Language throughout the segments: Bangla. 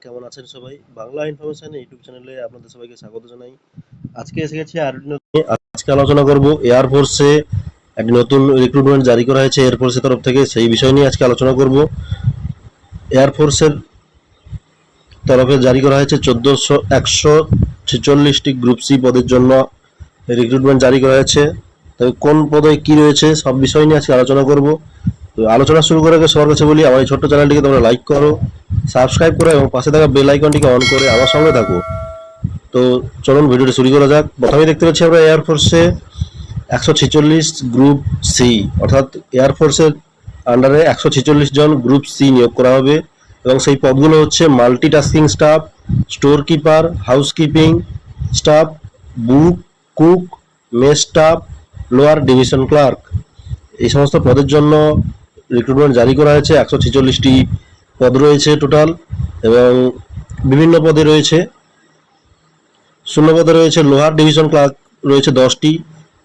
কেমন আছেন সবাই? বাংলা ইনফরমেশন ইউটিউব চ্যানেলে আপনাদের সবাইকে স্বাগত জানাই। আজকে এসে গেছি আজকে আলোচনা করব এয়ার ফোর্সে একটি নতুন রিক্রুটমেন্ট জারি করা হয়েছে এয়ার ফোর্সের তরফ থেকে, সেই বিষয় নিয়ে আজকে আলোচনা করব। এয়ার ফোর্সের তরফে জারি করা হয়েছে 146টি গ্রুপ সি পদের জন্য রিক্রুটমেন্ট জারি করা হয়েছে। তবে কোন পদে কি রয়েছে সব বিষয় নিয়ে আজকে আলোচনা করব। তো আলোচনা শুরু করার আগে সবার কাছে বলি, আমার এই ছোট্ট চ্যানেলটিকে তোমরা লাইক করো, সাবস্ক্রাইব করো এবং পাশে থাকা বেল আইকনটিকে অন করে আমার সঙ্গে থাকো। তো চলুন ভিডিওটি শুরু করা যাক। প্রথমেই দেখতে পাচ্ছি আমরা এয়ারফোর্সে 146 গ্রুপ সি, অর্থাৎ এয়ারফোর্সের আন্ডারে 146 জন গ্রুপ সি নিয়োগ করা হবে এবং সেই পদগুলো হচ্ছে multitasking staff, store keeper, housekeeping staff, book, cook, mess staff, lower division clerk. এই সমস্ত পদের জন্য রিক্রুটমেন্ট জারি করা হয়েছে। 146টি পদ রয়েছে টোটাল এবং বিভিন্ন পদে রয়েছে। শূন্য পদে রয়েছে লোহার ডিভিশন ক্লার্ক রয়েছে 10টি,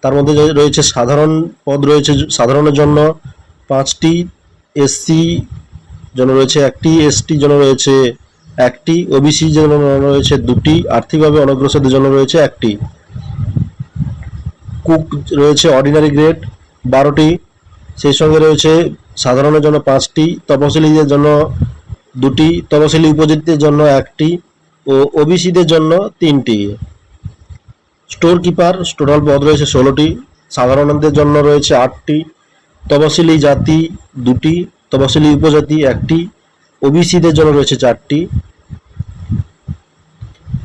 তার মধ্যে রয়েছে সাধারণ পদ রয়েছে, সাধারণের জন্য 5টি, এসসি জন্য রয়েছে 1টি, এসটি জন্য রয়েছে 1টি, ওবিসি জন্য রয়েছে 2টি, আর্থিকভাবে অনগ্রসরদের জন্য রয়েছে 1টি। কুক রয়েছে অর্ডিনারি গ্রেড 12টি, সেই সঙ্গে রয়েছে সাধারণের জন্য 5টি, তপশিলীদের জন্য 2টি, তপশিলি উপজাতিদের জন্য 1টি ও ওবিসিদের জন্য 3টি। স্টোর কিপার টোটাল পদ রয়েছে 16টি, সাধারণদের জন্য রয়েছে 8টি, তপশিলি জাতি 2টি, তপশিলি উপজাতি 1টি, ওবিসিদের জন্য রয়েছে 4টি।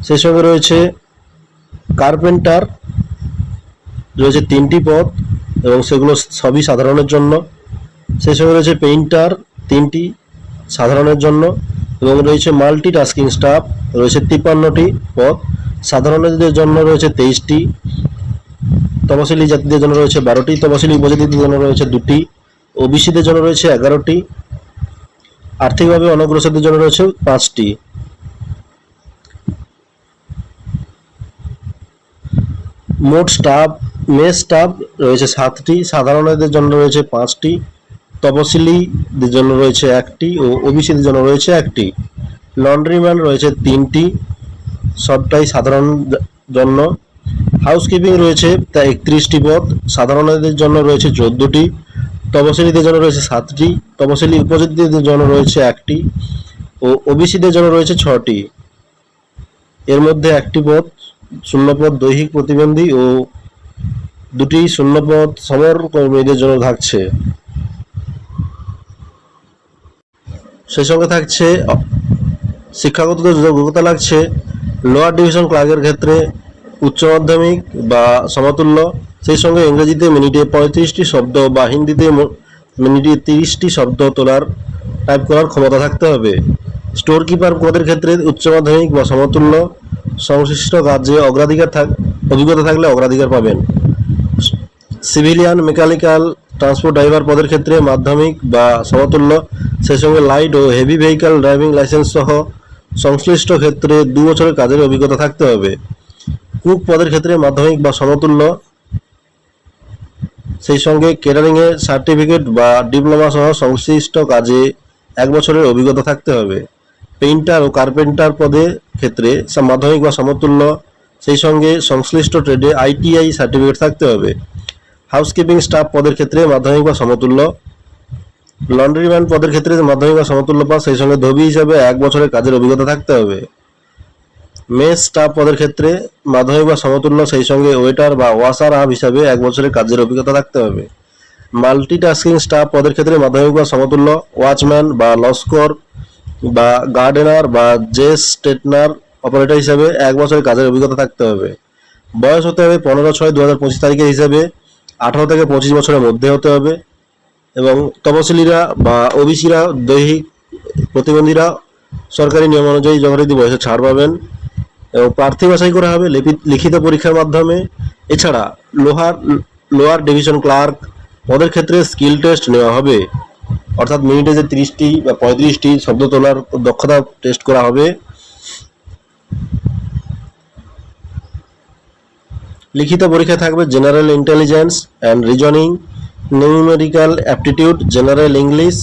সেই সঙ্গে রয়েছে কার্পেন্টার রয়েছে 3টি পদ এবং সেগুলো সবই সাধারণের জন্য। সেই সঙ্গে রয়েছে পেইন্টার 3টি সাধারণের জন্য এবং রয়েছে মাল্টিটাস্কিং স্টাফ রয়েছে 53টি পদ, সাধারণদের জন্য রয়েছে 23টি, তপশিলি জাতিদের জন্য রয়েছে 12টি, তপশিলি উপজাতিদের জন্য রয়েছে 2টি, ওবিসিদের জন্য রয়েছে 11টি, আর্থিকভাবে অনগ্রসরদের জন্য রয়েছে 5টি। মোট স্টাফ মেস স্টাফ রয়েছে 7টি, সাধারণদের জন্য রয়েছে 5টি, তপশিলীদের জন্য রয়েছে 1টি ও ওবিসিদের জন্য রয়েছে 1টি। লন্ড্রিম্যান রয়েছে 3টি, সবটাই সাধারণ জন্য। হাউসকিপিং রয়েছে 31টি পদ, সাধারণদের জন্য রয়েছে 14টি, তপশিলীদের জন্য রয়েছে 7টি, তপশিলি উপজাতিদের জন্য রয়েছে 1টি ও ওবিসিদের জন্য রয়েছে 6টি। এর মধ্যে 1টি পদ শূন্যপদ দৈহিক প্রতিবন্ধী ও 2টি শূন্যপদ সমর কর্মীদের জন্য থাকছে। সেই সঙ্গে থাকছে শিক্ষাগত যোগ্যতা লাগছে লোয়ার ডিভিশন ক্লার্কের ক্ষেত্রে উচ্চ মাধ্যমিক বা সমতুল্য, সেই সঙ্গে ইংরেজিতে মিনিটে 35টি শব্দ বা হিন্দিতে মিনিটে 30টি শব্দ টাইপ করার ক্ষমতা থাকতে হবে। স্টোর কিপার পদের ক্ষেত্রে উচ্চ মাধ্যমিক বা সমতুল্য, সংশ্লিষ্ট কাজে অভিজ্ঞতা থাকলে অগ্রাধিকার পাবেন। সিভিলিয়ান মেকানিক্যাল ট্রান্সপোর্ট ড্রাইভার পদের ক্ষেত্রে মাধ্যমিক বা সমতুল্য, সেই সঙ্গে লাইট ও হেভি ভেহিক্যাল ড্রাইভিং লাইসেন্স সহ সংশ্লিষ্ট ক্ষেত্রে 2 বছরের কাজের অভিজ্ঞতা থাকতে হবে। কুক পদের ক্ষেত্রে মাধ্যমিক বা সমতুল্য, সেই সঙ্গে কেটারিংয়ের সার্টিফিকেট বা ডিপ্লোমা সহ সংশ্লিষ্ট কাজে 1 বছরের অভিজ্ঞতা থাকতে হবে। পেইন্টার ও কার্পেন্টার পদের ক্ষেত্রে মাধ্যমিক বা সমতুল্য, সেই সঙ্গে সংশ্লিষ্ট ট্রেডে আইটিআই সার্টিফিকেট থাকতে হবে। হাউসকিপিং স্টাফ পদের ক্ষেত্রে মাধ্যমিক বা সমতুল্য। লন্ড্রিম্যান পদের ক্ষেত্রে মাধ্যমিক বা সমতুল্য পাস, সেই সঙ্গে ধোবি হিসাবে 1 বছরের কাজের অভিজ্ঞতা থাকতে হবে। মেস স্টাফ পদের ক্ষেত্রে মাধ্যমিক বা সমতুল্য, সেই সঙ্গে ওয়েটার বা ওয়াশার আপ হিসাবে 1 বছরের কাজের অভিজ্ঞতা থাকতে হবে। মাল্টিটাস্কিং স্টাফ পদের ক্ষেত্রে মাধ্যমিক বা সমতুল্য, ওয়াচম্যান বা লস্কর বা গার্ডেনার বা জেস স্টেটনার অপারেটর হিসাবে 1 বছরের কাজের অভিজ্ঞতা থাকতে হবে। বয়স হতে হবে 15/6/2025 তারিখের হিসাবে 18 থেকে 25 বছরের মধ্যে হতে হবে এবং তপশিলীরা বা ওবিসিরা, দৈহিক প্রতিবন্ধীরা সরকারি নিয়ম অনুযায়ী যথারীতি বয়সে ছাড় পাবেন এবং প্রার্থী বাছাই করা হবে লিখিত পরীক্ষার মাধ্যমে। এছাড়া লোয়ার ডিভিশন ক্লার্ক পদের ক্ষেত্রে স্কিল টেস্ট নেওয়া হবে, অর্থাৎ মিনিটে যে 30টি বা 35টি শব্দ তোলার দক্ষতা টেস্ট করা হবে। লিখিত পরীক্ষা থাকবে general intelligence and reasoning, numerical aptitude, general English,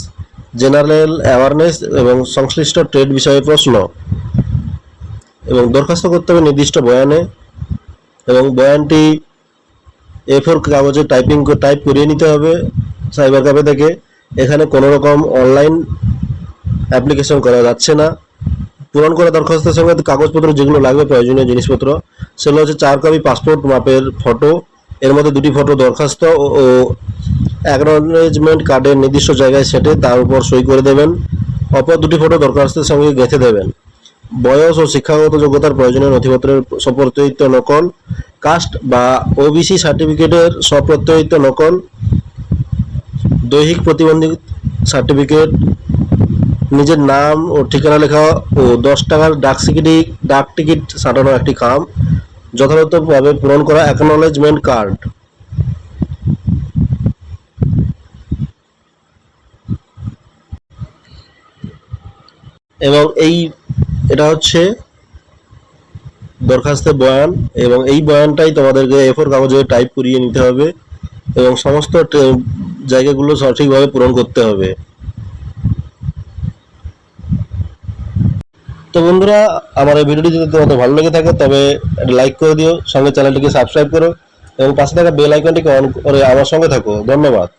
general awareness এবং সংশ্লিষ্ট ট্রেড বিষয়ে প্রশ্ন। এবং দরখাস্ত করতে হবে নির্দিষ্ট বয়ানে, এবং বয়ানটি A4 কাগজে টাইপ করিয়ে নিতে হবে সাইবার ক্যাফে থেকে। এখানে কোনো রকম অনলাইন অ্যাপ্লিকেশন করা যাচ্ছে না। পূরণ করা দরখাস্তের সঙ্গে কাগজপত্র যেগুলো লাগবে, প্রয়োজনীয় জিনিসপত্র, সেগুলো হচ্ছে 4 কপি পাসপোর্ট মাপের ফটো, এর মধ্যে 2টি ফটো দরখাস্ত ও অ্যাকনলেজমেন্ট কার্ডের নির্দিষ্ট জায়গায় সেটে তার উপর সই করে দেবেন। অপর 2টি ফটো দরখাস্তের সঙ্গে গেঁথে দেবেন। বয়স ও শিক্ষাগত যোগ্যতার প্রয়োজনীয় নথিপত্রের সপ্রত্যয়িত নকল, কাস্ট বা ওবিসি সার্টিফিকেটের সপ্রত্যয়িত নকল, দৈহিক প্রতিবন্ধী সার্টিফিকেট, নিজের নাম ও ঠিকানা লেখা ও 10 টাকার ডাক টিকিট সাটানো একটি খাম, যথাযথভাবে পূরণ করা অ্যাকনলেজমেন্ট কার্ড। এবং এটা হচ্ছে দরখাস্তের বয়ান, এবং এই বয়ানটাই তোমাদেরকে A4 কাগজে টাইপ করিয়ে নিতে হবে এবং সমস্ত জায়গাগুলো সঠিকভাবে পূরণ করতে হবে। তো বন্ধুরা, আমার এই ভিডিওটি যদি তোমাদের ভালো লেগে থাকে তবে লাইক করে দিও, সঙ্গে চ্যানেলটিকে সাবস্ক্রাইব করো এবং পাশে থাকা বেল আইকনটিকে অন করে আমার সঙ্গে থাকো। ধন্যবাদ।